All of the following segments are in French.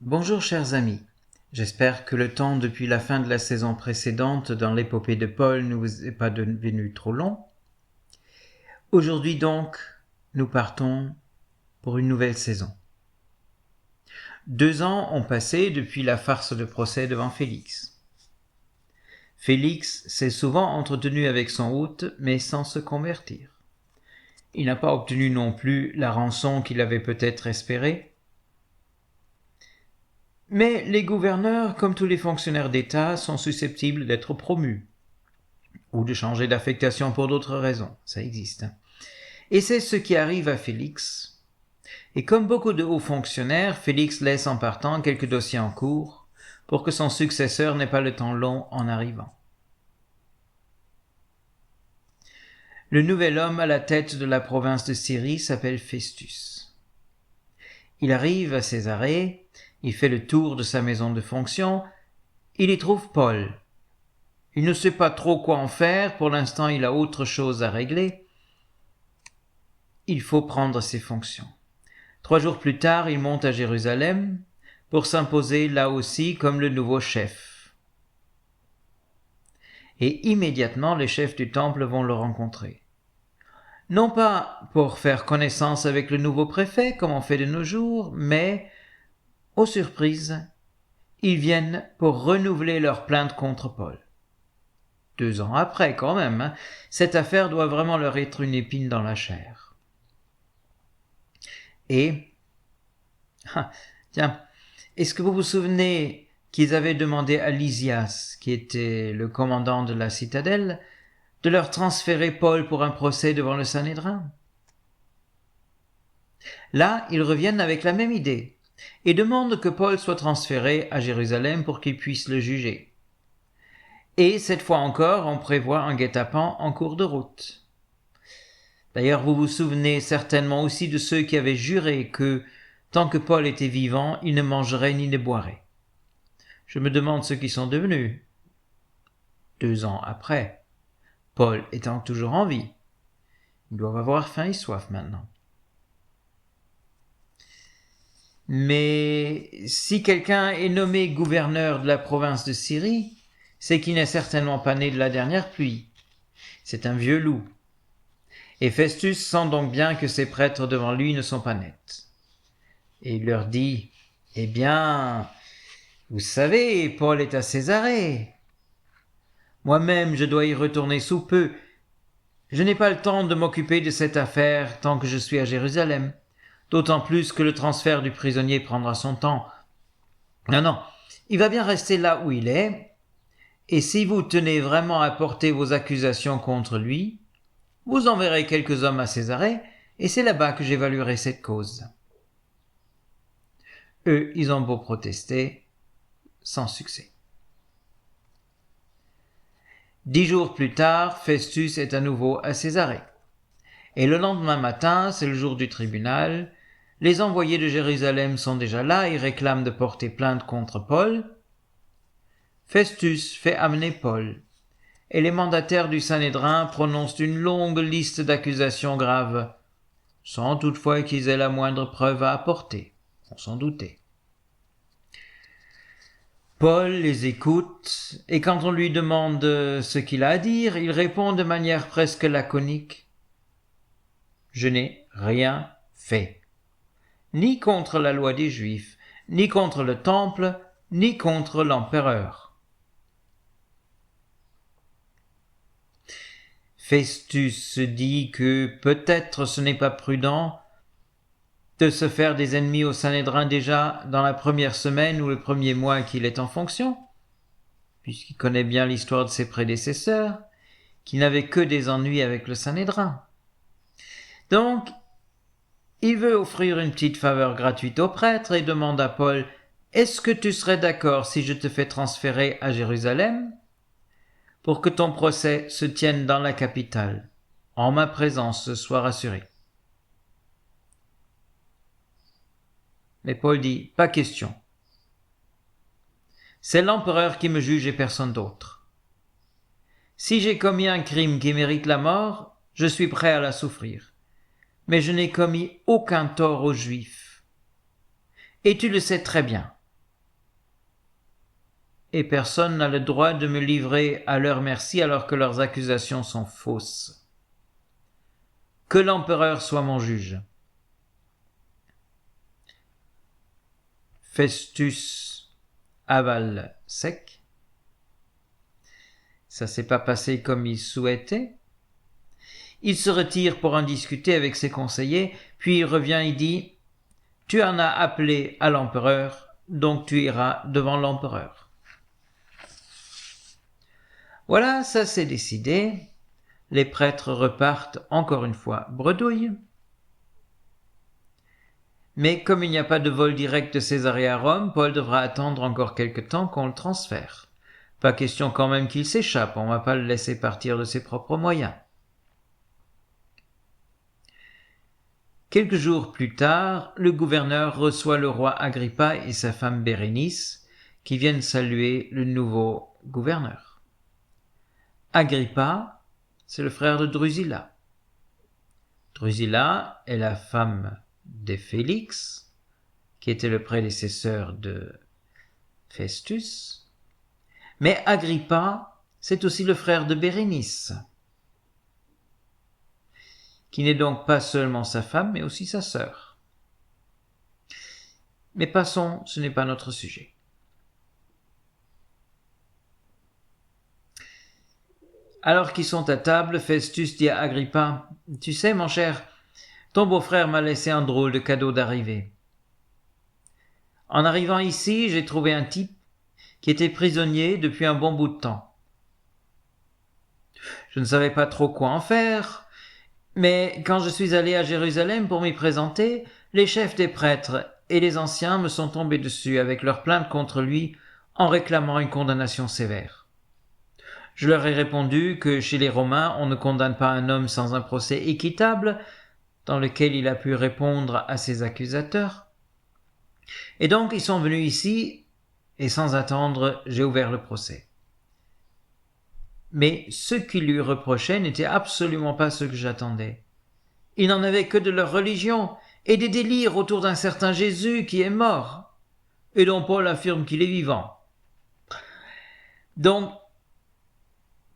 Bonjour chers amis, j'espère que le temps depuis la fin de la saison précédente dans l'épopée de Paul ne vous est pas devenu trop long. Aujourd'hui donc, nous partons pour une nouvelle saison. 2 ans ont passé depuis la farce de procès devant Félix. Félix s'est souvent entretenu avec son hôte, mais sans se convertir. Il n'a pas obtenu non plus la rançon qu'il avait peut-être espérée. Mais les gouverneurs, comme tous les fonctionnaires d'État, sont susceptibles d'être promus ou de changer d'affectation pour d'autres raisons, ça existe. Et c'est ce qui arrive à Félix. Et comme beaucoup de hauts fonctionnaires, Félix laisse en partant quelques dossiers en cours pour que son successeur n'ait pas le temps long en arrivant. Le nouvel homme à la tête de la province de Syrie s'appelle Festus. Il arrive à Césarée, il fait le tour de sa maison de fonction, il y trouve Paul. Il ne sait pas trop quoi en faire, pour l'instant il a autre chose à régler. Il faut prendre ses fonctions. 3 jours plus tard, il monte à Jérusalem pour s'imposer là aussi comme le nouveau chef. Et immédiatement, les chefs du temple vont le rencontrer. Non pas pour faire connaissance avec le nouveau préfet, comme on fait de nos jours, mais, aux surprises, ils viennent pour renouveler leur plainte contre Paul. 2 ans après, quand même, cette affaire doit vraiment leur être une épine dans la chair. Et, tiens, est-ce que vous vous souvenez qu'ils avaient demandé à Lysias, qui était le commandant de la citadelle, de leur transférer Paul pour un procès devant le Sanhédrin? Là, ils reviennent avec la même idée et demandent que Paul soit transféré à Jérusalem pour qu'ils puissent le juger. Et cette fois encore, on prévoit un guet-apens en cours de route. D'ailleurs, vous vous souvenez certainement aussi de ceux qui avaient juré que, tant que Paul était vivant, il ne mangerait ni ne boirait. Je me demande ce qu'ils sont devenus. 2 ans après, Paul étant toujours en vie. Ils doivent avoir faim et soif maintenant. Mais si quelqu'un est nommé gouverneur de la province de Syrie, c'est qu'il n'est certainement pas né de la dernière pluie. C'est un vieux loup. Et Festus sent donc bien que ces prêtres devant lui ne sont pas nets. Et il leur dit, « Eh bien, vous savez, Paul est à Césarée. Moi-même, je dois y retourner sous peu. Je n'ai pas le temps de m'occuper de cette affaire tant que je suis à Jérusalem, d'autant plus que le transfert du prisonnier prendra son temps. Non, il va bien rester là où il est, et si vous tenez vraiment à porter vos accusations contre lui, vous enverrez quelques hommes à Césarée, et c'est là-bas que j'évaluerai cette cause. » Eux, ils ont beau protester, sans succès. 10 jours plus tard, Festus est à nouveau à Césarée. Et le lendemain matin, c'est le jour du tribunal, les envoyés de Jérusalem sont déjà là et réclament de porter plainte contre Paul. Festus fait amener Paul, et les mandataires du Sanhédrin prononcent une longue liste d'accusations graves, sans toutefois qu'ils aient la moindre preuve à apporter, on s'en doutait. Paul les écoute, et quand on lui demande ce qu'il a à dire, il répond de manière presque laconique « Je n'ai rien fait, ni contre la loi des Juifs, ni contre le temple, ni contre l'empereur. » Festus se dit que peut-être ce n'est pas prudent de se faire des ennemis au Sanhédrin déjà dans la première semaine ou le premier mois qu'il est en fonction, puisqu'il connaît bien l'histoire de ses prédécesseurs, qui n'avaient que des ennuis avec le Sanhédrin. Donc, il veut offrir une petite faveur gratuite au prêtre et demande à Paul « Est-ce que tu serais d'accord si je te fais transférer à Jérusalem pour que ton procès se tienne dans la capitale, en ma présence, sois rassuré. » Mais Paul dit « Pas question. C'est l'empereur qui me juge et personne d'autre. Si j'ai commis un crime qui mérite la mort, je suis prêt à la souffrir. Mais je n'ai commis aucun tort aux Juifs. Et tu le sais très bien. et personne n'a le droit de me livrer à leur merci alors que leurs accusations sont fausses. Que l'empereur soit mon juge. » Festus avale sec. Ça s'est pas passé comme il souhaitait. Il se retire pour en discuter avec ses conseillers, puis il revient et dit « Tu en as appelé à l'empereur, donc tu iras devant l'empereur. » Voilà, ça c'est décidé. Les prêtres repartent encore une fois bredouille. Mais comme il n'y a pas de vol direct de Césarée à Rome, Paul devra attendre encore quelque temps qu'on le transfère. Pas question quand même qu'il s'échappe, on ne va pas le laisser partir de ses propres moyens. Quelques jours plus tard, le gouverneur reçoit le roi Agrippa et sa femme Bérénice, qui viennent saluer le nouveau gouverneur. Agrippa, c'est le frère de Drusilla. Drusilla est la femme de Félix, qui était le prédécesseur de Festus. Mais Agrippa, c'est aussi le frère de Bérénice, qui n'est donc pas seulement sa femme, mais aussi sa sœur. Mais passons, ce n'est pas notre sujet. Alors qu'ils sont à table, Festus dit à Agrippa, « Tu sais, mon cher, ton beau-frère m'a laissé un drôle de cadeau d'arrivée. En arrivant ici, j'ai trouvé un type qui était prisonnier depuis un bon bout de temps. Je ne savais pas trop quoi en faire, mais quand je suis allé à Jérusalem pour m'y présenter, les chefs des prêtres et les anciens me sont tombés dessus avec leur plainte contre lui en réclamant une condamnation sévère. Je leur ai répondu que chez les Romains, on ne condamne pas un homme sans un procès équitable dans lequel il a pu répondre à ses accusateurs. Et donc ils sont venus ici et sans attendre, j'ai ouvert le procès. Mais ce qu'ils lui reprochaient n'était absolument pas ce que j'attendais. Ils n'en avaient que de leur religion et des délires autour d'un certain Jésus qui est mort et dont Paul affirme qu'il est vivant. Donc,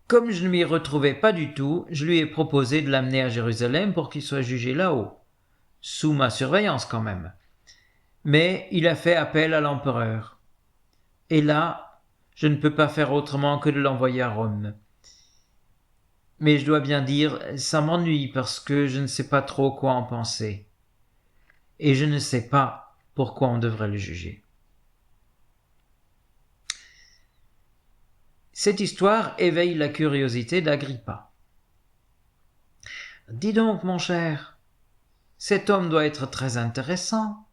comme je ne m'y retrouvais pas du tout, je lui ai proposé de l'amener à Jérusalem pour qu'il soit jugé là-haut, sous ma surveillance quand même. Mais il a fait appel à l'empereur. Et là, je ne peux pas faire autrement que de l'envoyer à Rome. Mais je dois bien dire, ça m'ennuie parce que je ne sais pas trop quoi en penser. Et je ne sais pas pourquoi on devrait le juger. Cette histoire éveille la curiosité d'Agrippa. « Dis donc, mon cher, cet homme doit être très intéressant.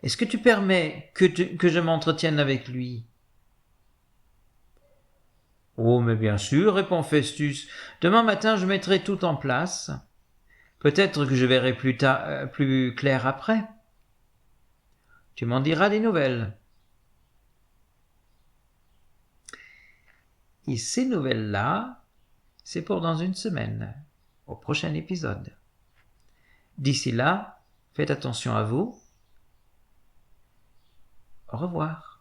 Est-ce que tu permets que je m'entretienne avec lui ?» « Oh, mais bien sûr, répond Festus. Demain matin, je mettrai tout en place. Peut-être que je verrai plus clair après. Tu m'en diras des nouvelles. » Et ces nouvelles-là, c'est pour dans une semaine, au prochain épisode. D'ici là, faites attention à vous. Au revoir.